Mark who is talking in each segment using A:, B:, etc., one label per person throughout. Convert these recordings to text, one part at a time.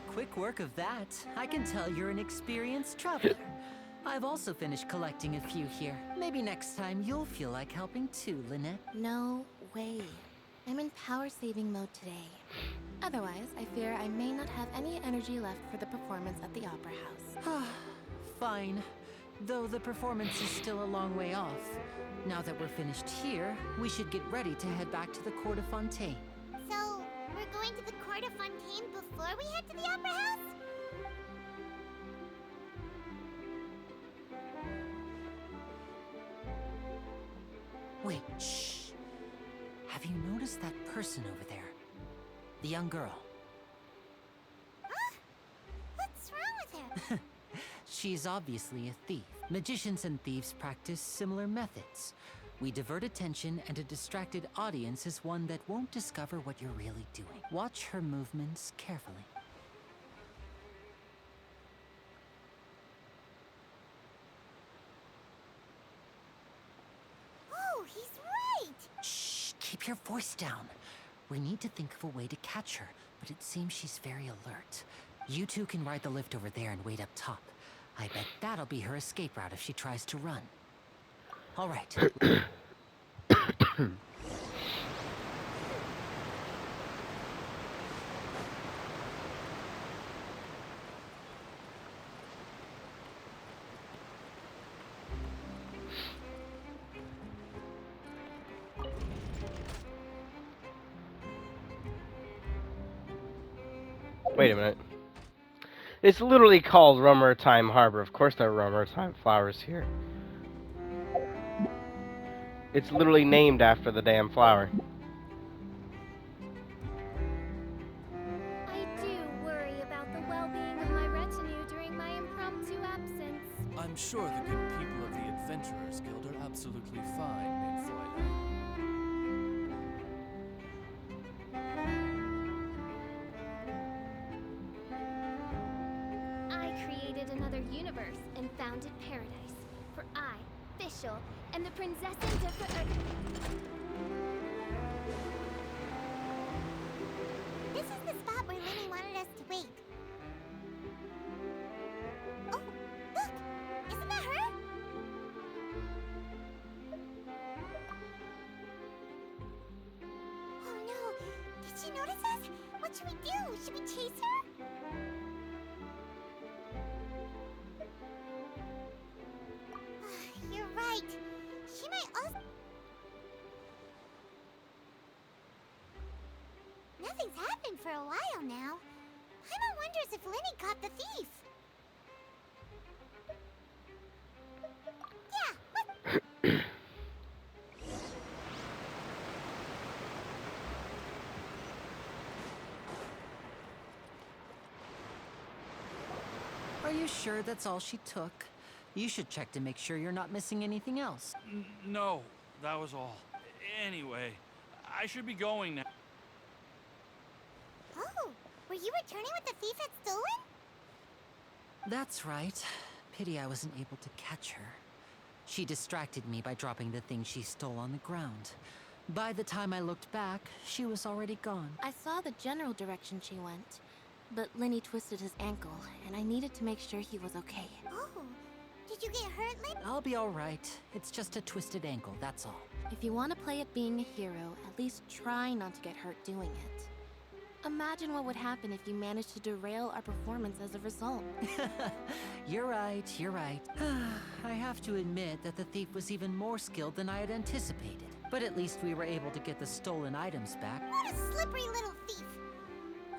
A: quick work of that. I can tell you're an experienced traveler. I've also finished collecting a few here. Maybe next time you'll feel like helping too, Lynette.
B: No way. I'm in power-saving mode today. Otherwise, I fear I may not have any energy left for the performance at the Opera House.
A: Fine. Though the performance is still a long way off. Now that we're finished here, we should get ready to head back to the court of Fontaine.
C: So, we're going to the court of Fontaine before we head to the Opera House?
A: Wait, shh. Have you noticed that person over there? The young girl.
C: Huh? What's wrong with her?
A: She's obviously a thief. Magicians and thieves practice similar methods. We divert attention, and a distracted audience is one that won't discover what you're really doing. Watch her movements carefully.
C: Oh, he's right!
A: Shh, keep your voice down. We need to think of a way to catch her, but it seems she's very alert. You two can ride the lift over there and wait up top. I bet that'll be her escape route if she tries to run. All right.
D: Wait a minute. It's literally called Rummer Time Harbor. Of course there are Rummer Time flowers here. It's literally named after the damn flower.
E: I do worry about the well-being of my retinue during my impromptu absence.
F: I'm sure the good people of the Adventurers Guild are absolutely fine, Nymphoid.
E: I created another universe and founded paradise. For I, Fischl, and the Princess
C: This is the spot where Lenny wanted us to wait. Oh, look! Isn't that her? Oh no! Did she notice us? What should we do? Should we chase her? You're right. She might also... Nothing's happened for a while now. Paimon wonders if Lenny caught the thief. Yeah, what?
A: Are you sure that's all she took? You should check to make sure you're not missing anything else.
F: No, that was all. Anyway, I should be going now.
C: Oh, were you returning what the thief had stolen?
A: That's right. Pity I wasn't able to catch her. She distracted me by dropping the thing she stole on the ground. By the time I looked back, she was already gone.
B: I saw the general direction she went, but Lenny twisted his ankle, and I needed to make sure he was okay.
C: Oh, did you get hurt, Lenny?
A: I'll be all right. It's just a twisted ankle, that's all.
B: If you want to play at being a hero, at least try not to get hurt doing it. Imagine what would happen if you managed to derail our performance as a result.
A: You're right, you're right. I have to admit that the thief was even more skilled than I had anticipated. But at least we were able to get the stolen items back.
C: What a slippery little thief!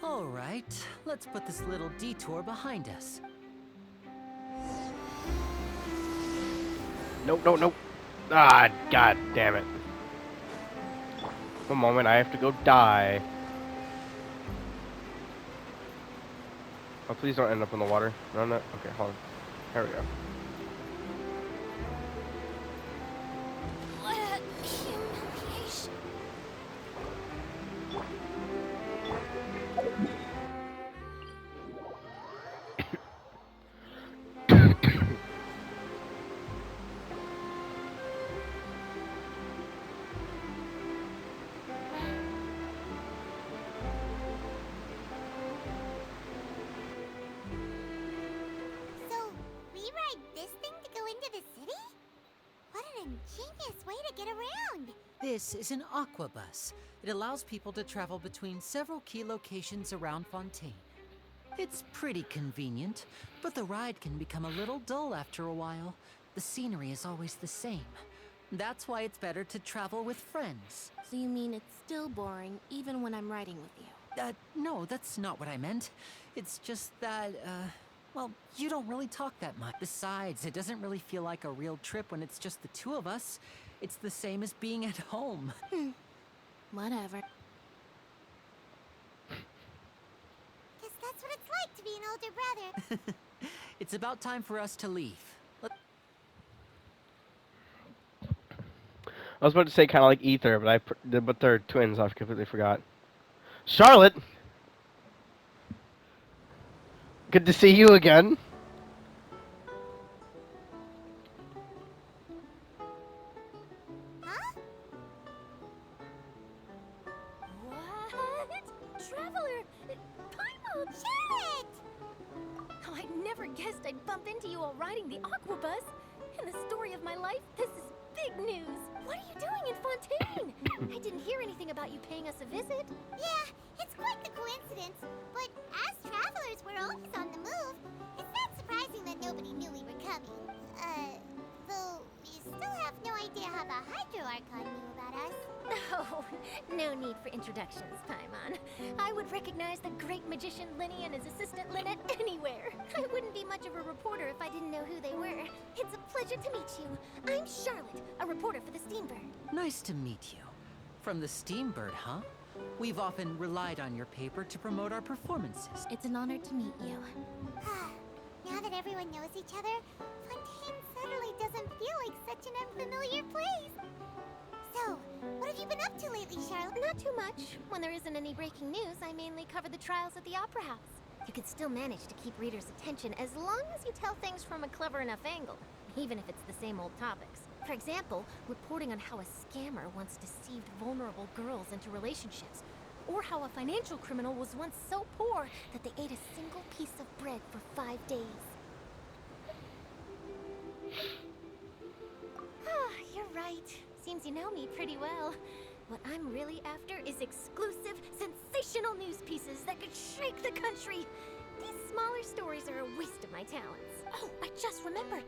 A: All right, let's put this little detour behind us.
D: Nope, nope, nope. Ah, god damn it. One moment, I have to go die. Oh, please don't end up in the water. No, no. Okay, hold on. There we go.
E: What a humiliation.
C: ingenious way to get around.
A: This is an aqua bus. It allows people to travel between several key locations around Fontaine. It's pretty convenient, but the ride can become a little dull after a while. The scenery is always the same. That's why it's better to travel with friends.
B: So you mean it's still boring even when I'm riding with you?
A: No, that's not what I meant. It's just that, well, you don't really talk that much. Besides, it doesn't really feel like a real trip when it's just the two of us. It's the same as being at home.
B: Whatever.
C: Guess that's what it's like to be an older brother.
A: It's about time for us to leave.
D: I was about to say kind of like Ether, but they're twins. I completely forgot. Charlotte, good to see you again.
C: Huh?
E: What? Traveler! Paimon!
C: Charlotte!
E: Oh, I never guessed I'd bump into you while riding the aqua bus. In the story of my life, this is big news. What are you doing in Fontaine? I didn't hear anything about you paying us a visit.
C: Yeah, it's quite the coincidence. But as travelers, we're always on the move. It's not surprising that nobody knew we were coming. Though we still have no idea how the Hydro Archon knew about us.
E: Oh, no need for introductions, Paimon. I would recognize the great magician Linny and his assistant Lynette anywhere. I wouldn't be much of a reporter if I didn't know who they were. It's a pleasure to meet you. I'm Charlotte, a reporter for the Steambird.
A: Nice to meet you. From the Steambird, huh? We've often relied on your paper to promote our performances.
B: It's an honor to meet you.
C: Now that everyone knows each other, Fontaine suddenly doesn't feel like such an unfamiliar place. So, what have you been up to lately, Charlotte?
E: Not too much. When there isn't any breaking news, I mainly cover the trials at the Opera House. You can still manage to keep readers' attention as long as you tell things from a clever enough angle, even if it's the same old topics. For example, reporting on how a scammer once deceived vulnerable girls into relationships, or how a financial criminal was once so poor that they ate a single piece of bread for 5 days. Ah, you're right. Seems you know me pretty well. What I'm really after is exclusive, sensational news pieces that could shake the country. These smaller stories are a waste of my talents. Oh, I just remembered.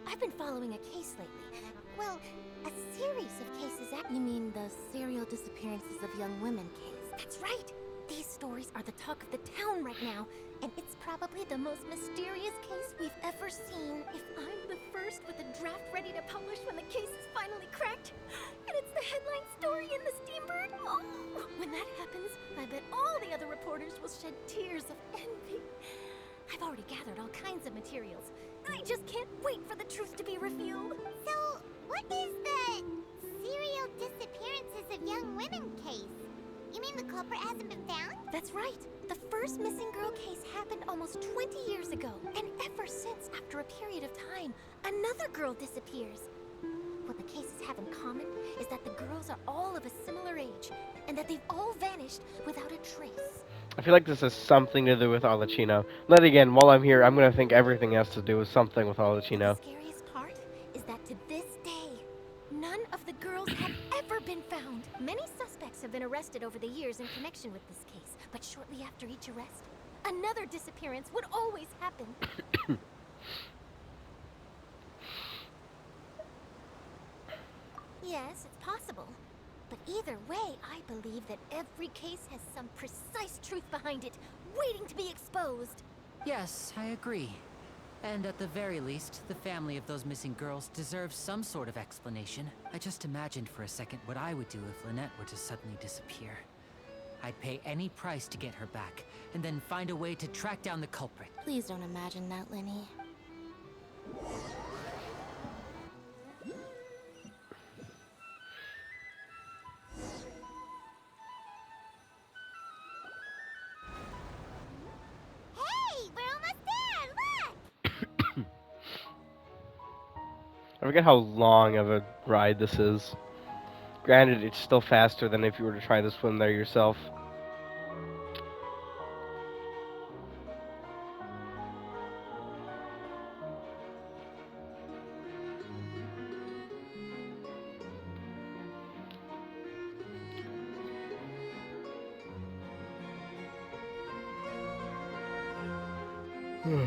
E: I've been following a case lately. Well, a series of cases
B: You mean the serial disappearances of young women case?
E: That's right! These stories are the talk of the town right now, and it's probably the most mysterious case we've ever seen. If I'm the first with a draft ready to publish when the case is finally cracked, and it's the headline story in the Steambird, oh, when that happens, I bet all the other reporters will shed tears of envy. I've already gathered all kinds of materials. I just can't wait for the truth to be revealed.
C: So, what is the serial disappearances of young women case? You mean the culprit hasn't been found?
E: That's right. The first missing girl case happened almost 20 years ago. And ever since, after a period of time, another girl disappears. What the cases have in common is that the girls are all of a similar age, and that they've all vanished without a trace.
D: I feel like this has something to do with Alicino. Then again, while I'm here, I'm gonna think everything has to do with something with Alicino.
E: The scariest part is that to this day, none of the girls have ever been found. Many suspects have been arrested over the years in connection with this case, but shortly after each arrest, another disappearance would always happen. Yes, it's possible. But either way, I believe that every case has some precise truth behind it, waiting to be exposed.
A: Yes, I agree. And at the very least, the family of those missing girls deserves some sort of explanation. I just imagined for a second what I would do if Lynette were to suddenly disappear. I'd pay any price to get her back, and then find a way to track down the culprit.
B: Please don't imagine that, Linny.
C: Hey, we're almost there! Look!
D: I forget how long of a ride this is. Granted, it's still faster than if you were to try to swim there yourself.
E: Well,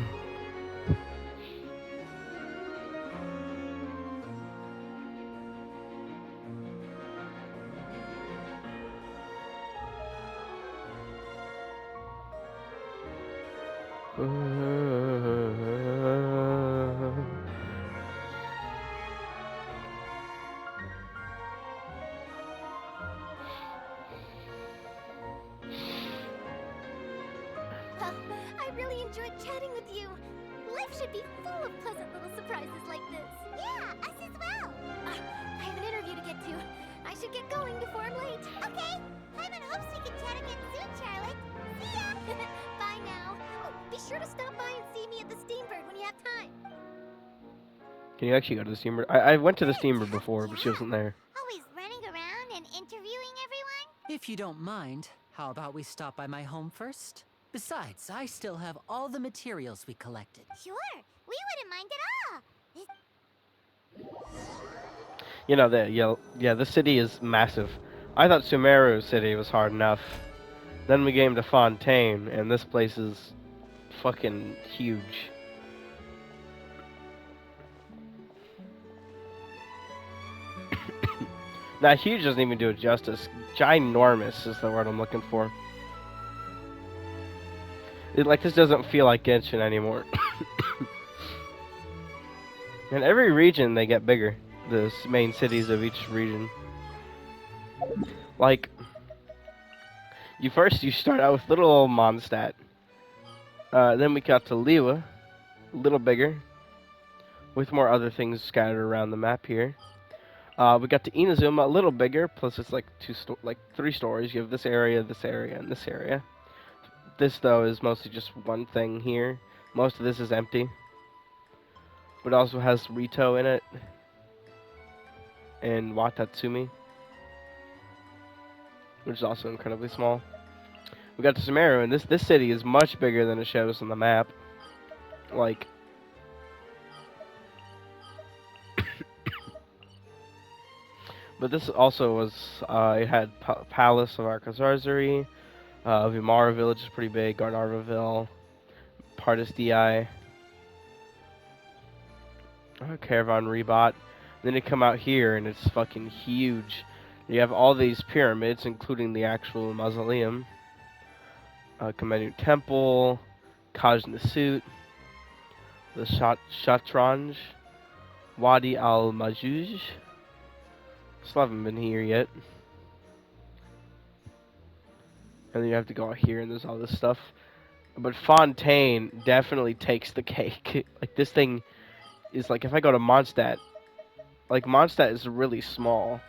E: I really enjoyed chatting with you. Life should be full of pleasant little surprises like this.
C: Yeah, us as well.
E: I have an interview to get to. I should get going before I'm late.
C: Okay. Paimon hopes we can chat again soon, Charlotte. See ya.
E: Bye now. Oh, be sure to stop by and see me at the Steambird when you have time.
D: Can you actually go to the steamer? I went to the steamer before, but she wasn't there.
C: Always running around and interviewing everyone.
A: If you don't mind, how about we stop by my home first? Besides, I still have all the materials we collected.
C: Sure, we wouldn't mind at all.
D: You know, the city is massive. I thought Sumeru City was hard enough. Then we came to Fontaine, and this place is fucking huge. Now, huge doesn't even do it justice. Ginormous is the word I'm looking for. This doesn't feel like Genshin anymore. In every region, they get bigger. The main cities of each region. Like, you start out with little old Mondstadt. Then we got to Liwa, a little bigger, with more other things scattered around the map here. We got to Inazuma, a little bigger, plus it's like 3 stories. You have this area, and this area. This, though, is mostly just one thing here. Most of this is empty. But it also has Rito in it. And Watatsumi. Which is also incredibly small. We got to Sumeru, and this city is much bigger than it shows on the map. Like... But this also was, it had Palace of Arcazarzery, Vimara Village is pretty big, Garnarvaville, Pardis Di, Caravan Rebot. Then you come out here and it's fucking huge. You have all these pyramids, including the actual mausoleum, Kamenu Temple, Kaj Nasut, the Shatranj, Wadi al-Majuj. Still haven't been here yet. And then you have to go out here and there's all this stuff. But Fontaine definitely takes the cake. Like, this thing is like, if I go to Mondstadt, like, Mondstadt is really small.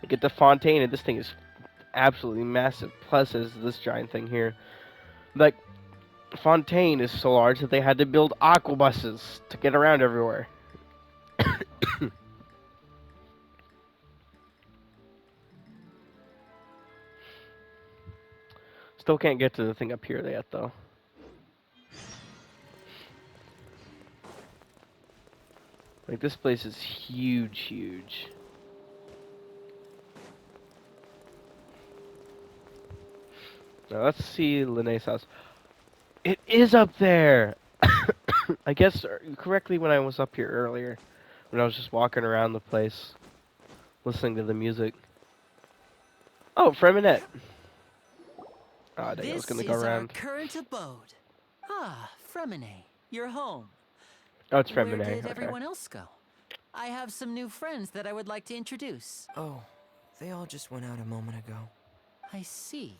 D: You get to Fontaine and this thing is absolutely massive. Plus, there's this giant thing here. Like, Fontaine is so large that they had to build aquabuses to get around everywhere. Still can't get to the thing up here yet, though. Like, this place is huge. Now, let's see Linnea's house. It is up there! I guess correctly when I was up here earlier. When I was just walking around the place. Listening to the music. Oh, Freminette! Ah, dang, I was gonna go around.
A: This is our current abode. Ah, Fremine, you're home.
D: Oh, it's
A: Where
D: Freminette.
A: did
D: Okay.
A: everyone else go? I have some new friends that I would like to introduce.
G: Oh, they all just went out a moment ago.
A: I see.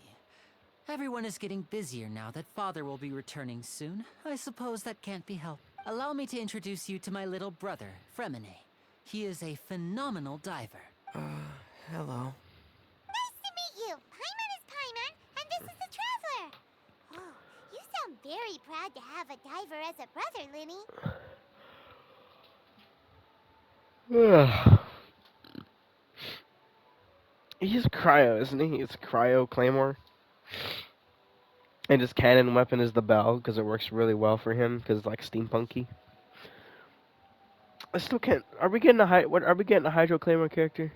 A: Everyone is getting busier now that Father will be returning soon. I suppose that can't be helped. Allow me to introduce you to my little brother, Fremine. He is a phenomenal diver.
G: Hello.
C: Nice to meet you. Paimon is Paimon, and this is the Traveler. Oh, you sound very proud to have a diver as a brother, Linny.
D: He's Cryo, isn't he? It's Cryo Claymore. And his cannon weapon is the bell, because it works really well for him, because it's like steampunky. I still can't... Are we getting a Hydro Claymore character?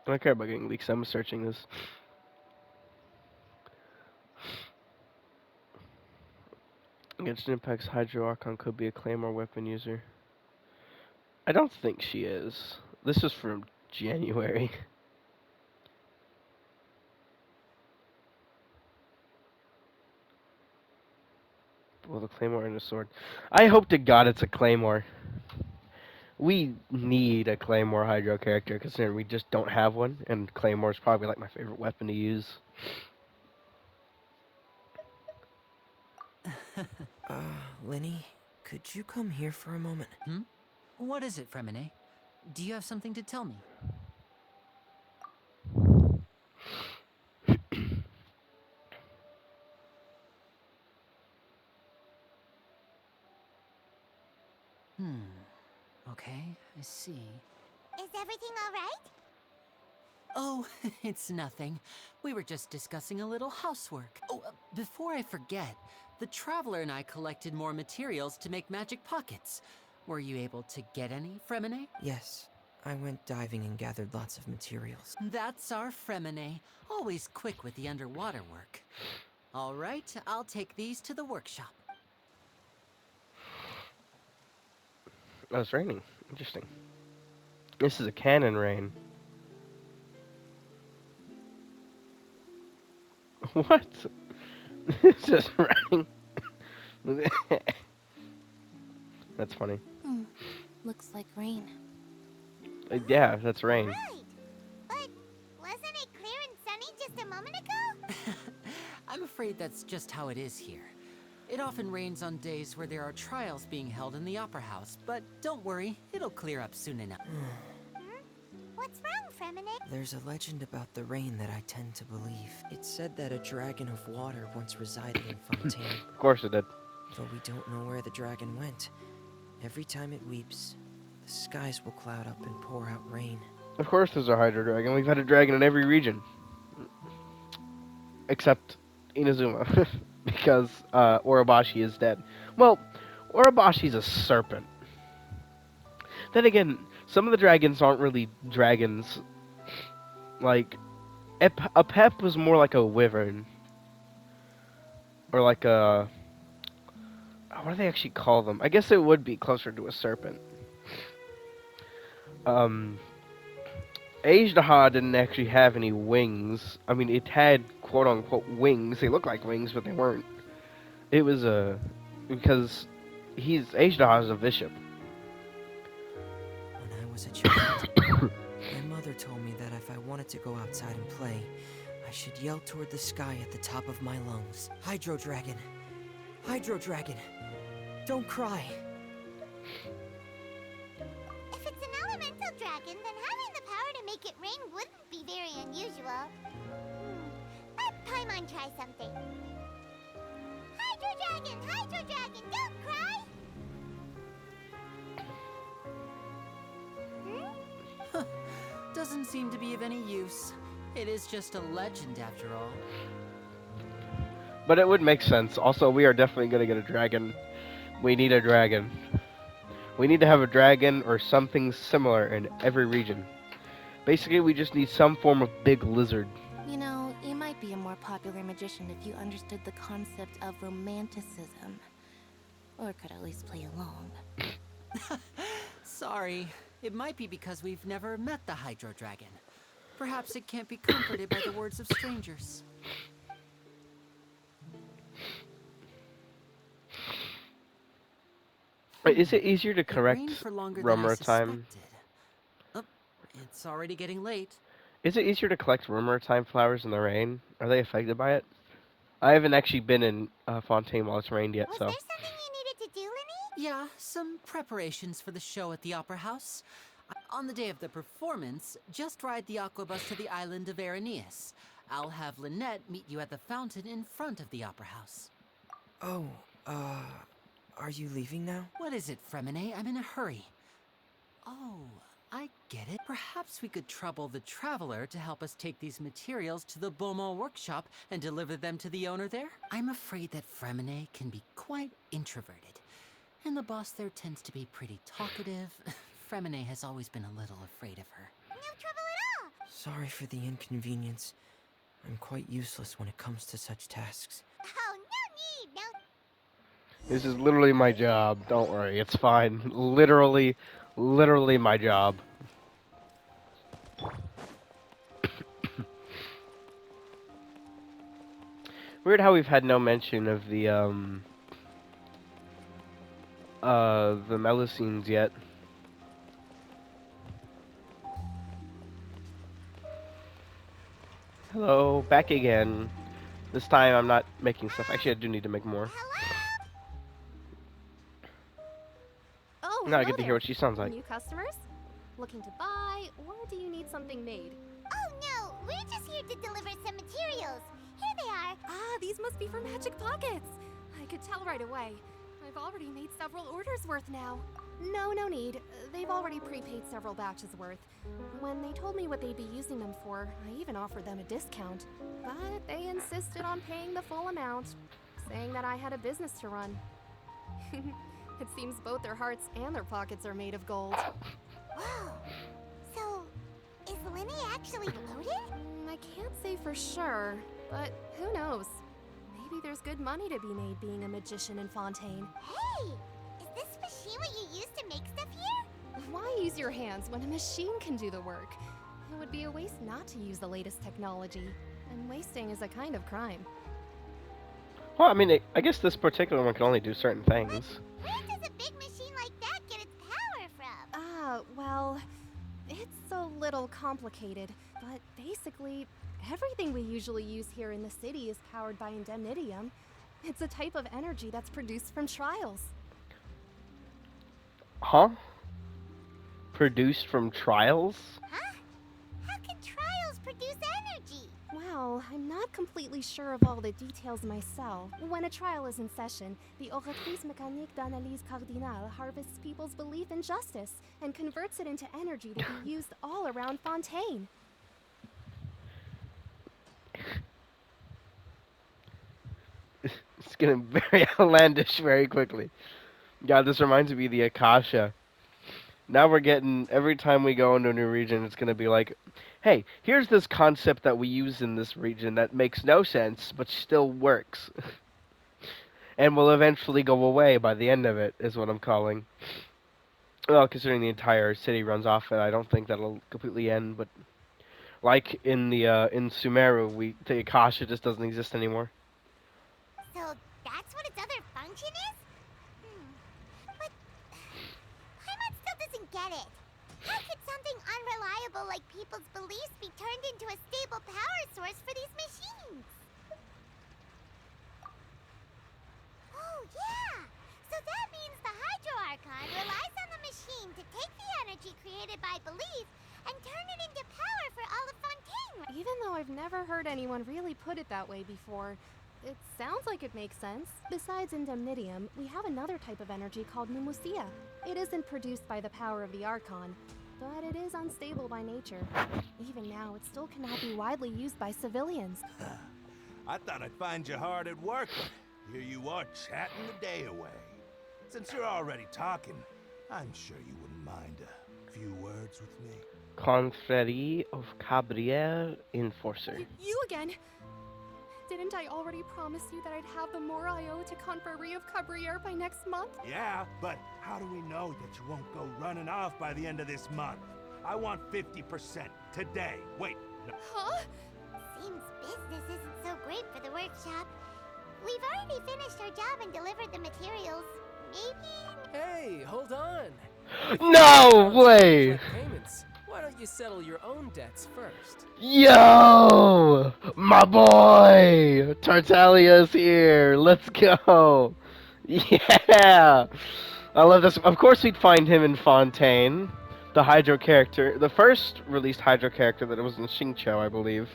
D: I don't care about getting leaks. I'm searching this. Genshin Impact's Hydro Archon could be a Claymore weapon user. I don't think she is. This is from January. Well, a Claymore and a sword. I hope to God it's a Claymore. We need a Claymore Hydro character, considering we just don't have one, and Claymore's probably like my favorite weapon to use.
G: Lenny, could you come here for a moment?
A: What is it, Fremine? Do you have something to tell me? Okay, I see.
C: Is everything alright?
A: Oh, it's nothing. We were just discussing a little housework. Oh, before I forget, the Traveler and I collected more materials to make magic pockets. Were you able to get any, Fremine?
G: Yes, I went diving and gathered lots of materials.
A: That's our Fremine, always quick with the underwater work. All right, I'll take these to the workshop.
D: Oh, it's raining. Interesting. This is a cannon rain. What? It's just raining. That's funny.
B: Looks like rain.
D: Yeah, that's rain.
C: Right. But wasn't it clear and sunny just a moment ago?
A: I'm afraid that's just how it is here. It often rains on days where there are trials being held in the Opera House, but don't worry, it'll clear up soon enough.
C: What's wrong, Fremine?
G: There's a legend about the rain that I tend to believe. It said that a dragon of water once resided in Fontaine.
D: Of course it did.
G: Though we don't know where the dragon went. Every time it weeps, the skies will cloud up and pour out rain.
D: Of course there's a Hydro Dragon. We've had a dragon in every region. Except Inazuma. Because Orobashi is dead. Well, Orobashi's a serpent. Then again, some of the dragons aren't really dragons. Like, a pep was more like a wyvern. Or like a... what do they actually call them? I guess it would be closer to a serpent. Ajdaha didn't actually have any wings. I mean, it had quote-unquote wings. They looked like wings, but they weren't. It was because Ajdaha is a bishop.
G: When I was a child, my mother told me that if I wanted to go outside and play, I should yell toward the sky at the top of my lungs. Hydro Dragon! Hydro Dragon! Don't cry!
C: If it's an elemental dragon, then having the power to make it rain wouldn't be very unusual. Let Paimon try something. Hydro dragon, don't cry!
A: Doesn't seem to be of any use. It is just a legend after all.
D: But it would make sense. Also, we are definitely going to get a dragon. We need a dragon. We need to have a dragon or something similar in every region. Basically, we just need some form of big lizard.
B: You know, you might be a more popular magician if you understood the concept of romanticism. Or could at least play along.
A: Sorry, it might be because we've never met the Hydro Dragon. Perhaps it can't be comforted by the words of strangers.
D: Wait, is it easier to
A: It
D: correct
A: rained for longer than I
D: rumor time?
A: suspected. Oh, it's already getting late.
D: Is it easier to collect rumor time flowers in the rain? Are they affected by it? I haven't actually been in Fontaine while it's rained yet,
C: Was
D: so.
C: there something you needed to do, Lenny?
A: Yeah, some preparations for the show at the Opera House. On the day of the performance, just ride the aquabus to the island of Araneus. I'll have Lynette meet you at the fountain in front of the Opera House.
G: Oh, are you leaving now?
A: What is it, Fremine? I'm in a hurry. Oh, I get it. Perhaps we could trouble the Traveler to help us take these materials to the Beaumont workshop and deliver them to the owner there? I'm afraid that Fremine can be quite introverted, and the boss there tends to be pretty talkative. Fremine has always been a little afraid of her.
C: No trouble at all.
G: Sorry for the inconvenience. I'm quite useless when it comes to such tasks.
C: Oh, no need, no.
D: This is literally my job. Don't worry, it's fine. Literally my job. Weird how we've had no mention of the Melusines yet. Hello, back again. This time I'm not making stuff. Actually, I do need to make more.
C: Hello?
E: Oh,
D: Now I
E: hello
D: get to hear
E: there.
D: what she sounds like.
E: New customers? Looking to buy, or do you need something made?
C: Oh, no. We're just here to deliver some materials. Here they are.
E: Ah, these must be for Magic Pockets. I could tell right away. I've already made several orders worth now. No need. They've already prepaid several batches worth. When they told me what they'd be using them for, I even offered them a discount. But they insisted on paying the full amount, saying that I had a business to run. It seems both their hearts and their pockets are made of gold.
C: Whoa. So, is Linny actually loaded?
E: I can't say for sure, but who knows? Maybe there's good money to be made being a magician in Fontaine.
C: Hey! Is this machine what you use to make stuff here?
E: Why use your hands when a machine can do the work? It would be a waste not to use the latest technology, and wasting is a kind of crime.
D: Well, I mean, I guess this particular one can only do certain things.
C: Where does a big machine like that get its power from?
E: Well, it's a little complicated, but basically, everything we usually use here in the city is powered by indemnitium. It's a type of energy that's produced from trials.
D: Huh? Produced from trials?
C: Huh? How can trials produce energy?
E: Well, I'm not completely sure of all the details myself. When a trial is in session, the Oratrice Mécanique d'Analyse Cardinale harvests people's belief in justice and converts it into energy to be used all around Fontaine.
D: It's getting very outlandish very quickly. God, this reminds me of the Akasha. Now we're getting, every time we go into a new region, it's going to be like, hey, here's this concept that we use in this region that makes no sense, but still works. And will eventually go away by the end of it, is what I'm calling. Well, considering the entire city runs off it, I don't think that'll completely end, but like in in Sumeru, the Akasha just doesn't exist anymore.
C: So that's what its other function is? But Paimon still doesn't get it. How could something unreliable like people's beliefs be turned into a stable power source for these machines? Oh, yeah! So that means the Hydro Archon relies on the machine to take the energy created by belief and turn it into power for all of Fontaine.
E: Even though I've never heard anyone really put it that way before, it sounds like it makes sense. Besides indemnitium, we have another type of energy called pneumosia. It isn't produced by the power of the Archon, but it is unstable by nature. Even now, it still cannot be widely used by civilians.
H: I thought I'd find you hard at work, but here you are chatting the day away. Since you're already talking, I'm sure you wouldn't mind a few words with me.
D: Confrérie of Cabriere Enforcer.
E: You again? Didn't I already promise you that I'd have the more I owe to Confrérie of Cabriere by next month?
H: Yeah, but how do we know that you won't go running off by the end of this month? I want 50% today. Wait, no.
E: Huh?
C: Seems business isn't so great for the workshop. We've already finished our job and delivered the materials. Maybe...
F: Hey, hold on.
D: No way!
F: Like payments. Why don't you settle your own debts first?
D: Yo! My boy! Tartaglia's here! Let's go! Yeah! I love this. Of course we'd find him in Fontaine. The Hydro character. The first released Hydro character that was in Xingqiu, I believe.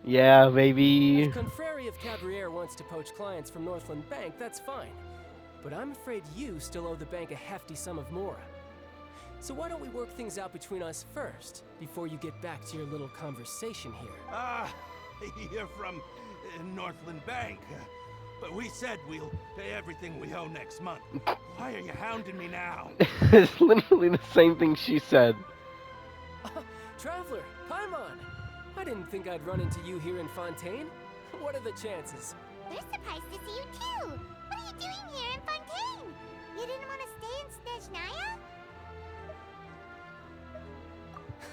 D: Yeah, baby.
F: If Confrérie of Cabriere wants to poach clients from Northland Bank, that's fine. But I'm afraid you still owe the bank a hefty sum of mora. So why don't we work things out between us first, before you get back to your little conversation here?
H: Ah, you're from Northland Bank. But we said we'll pay everything we owe next month. Why are you hounding me now?
D: It's literally the same thing she said.
F: Traveler, Paimon! I didn't think I'd run into you here in Fontaine. What are the chances?
C: We're surprised to see you too. What are you doing here in Fontaine? You didn't want to stay in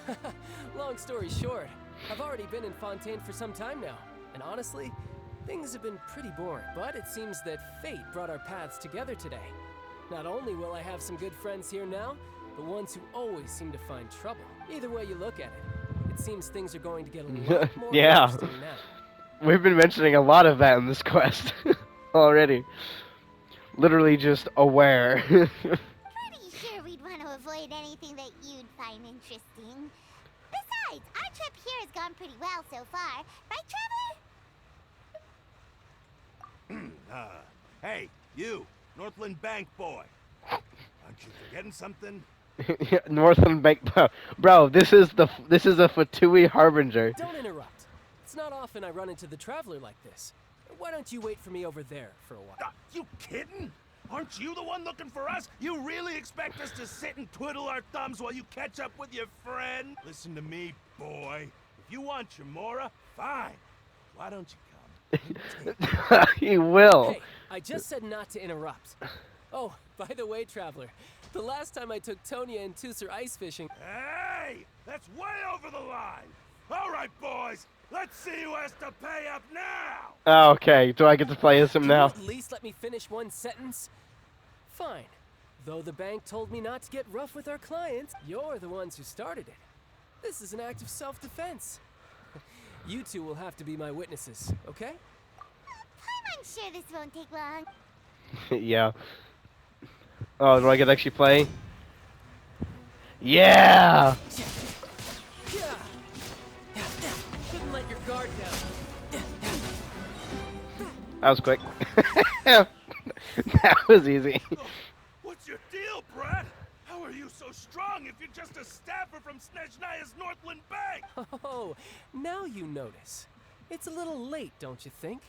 C: Snezhnaya?
F: Long story short, I've already been in Fontaine for some time now, and honestly, things have been pretty boring. But it seems that fate brought our paths together today. Not only will I have some good friends here now, but ones who always seem to find trouble. Either way you look at it seems things are going to get a lot more
D: Yeah.
F: interesting now.
D: We've been mentioning a lot of that in this quest already. Literally just aware.
C: Pretty sure we'd want to avoid anything that you'd find interesting. Besides, our trip here has gone pretty well so far. Right, Traveler?
H: Hey, you, Northland Bank boy. Aren't you forgetting something?
D: Northland Bank, bro. This is a Fatui harbinger.
F: Don't interrupt. It's not often I run into the Traveler like this. Why don't you wait for me over there for a while?
H: You kidding? Aren't you the one looking for us? You really expect us to sit and twiddle our thumbs while you catch up with your friend? Listen to me, boy. If you want Chamora, fine. Why don't you come?
D: He will.
F: Hey, I just said not to interrupt. Oh, by the way, Traveler, the last time I took Tonya and Tusser ice fishing...
H: Hey! That's way over the line! All right, boys! Let's see who has to pay up now!
D: Oh, okay, do I get to play as him
F: Can
D: now?
F: you at least let me finish one sentence? Fine. Though the bank told me not to get rough with our clients, you're the ones who started it. This is an act of self-defense. You two will have to be my witnesses, okay?
C: I'm sure this won't take long.
D: Yeah. Oh, do I get to actually play? Yeah!
F: Yeah. Shouldn't let your guard down.
D: That was quick. That was easy.
H: What's your deal, Brad? How are you so strong if you're just a staffer from Snezhnaya's Northland Bank?
F: Oh, now you notice. It's a little late, don't you think?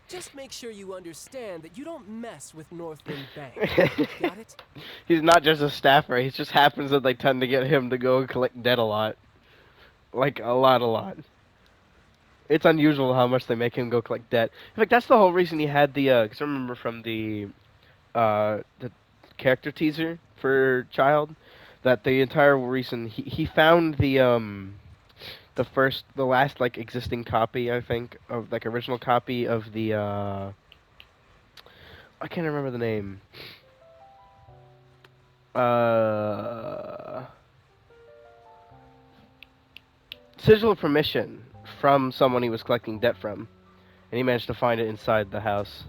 F: Just make sure you understand that you don't mess with Northland Bank. Got it?
D: He's not just a staffer, he just happens that they tend to get him to go collect debt a lot. Like, a lot. It's unusual how much they make him go collect debt. In fact, that's the whole reason he had the, 'cause I remember from the character teaser for Child, that the entire reason he found the last, like, existing copy, I think, of, like, original copy of the, I can't remember the name. Sigil of Permission from someone he was collecting debt from. And he managed to find it inside the house.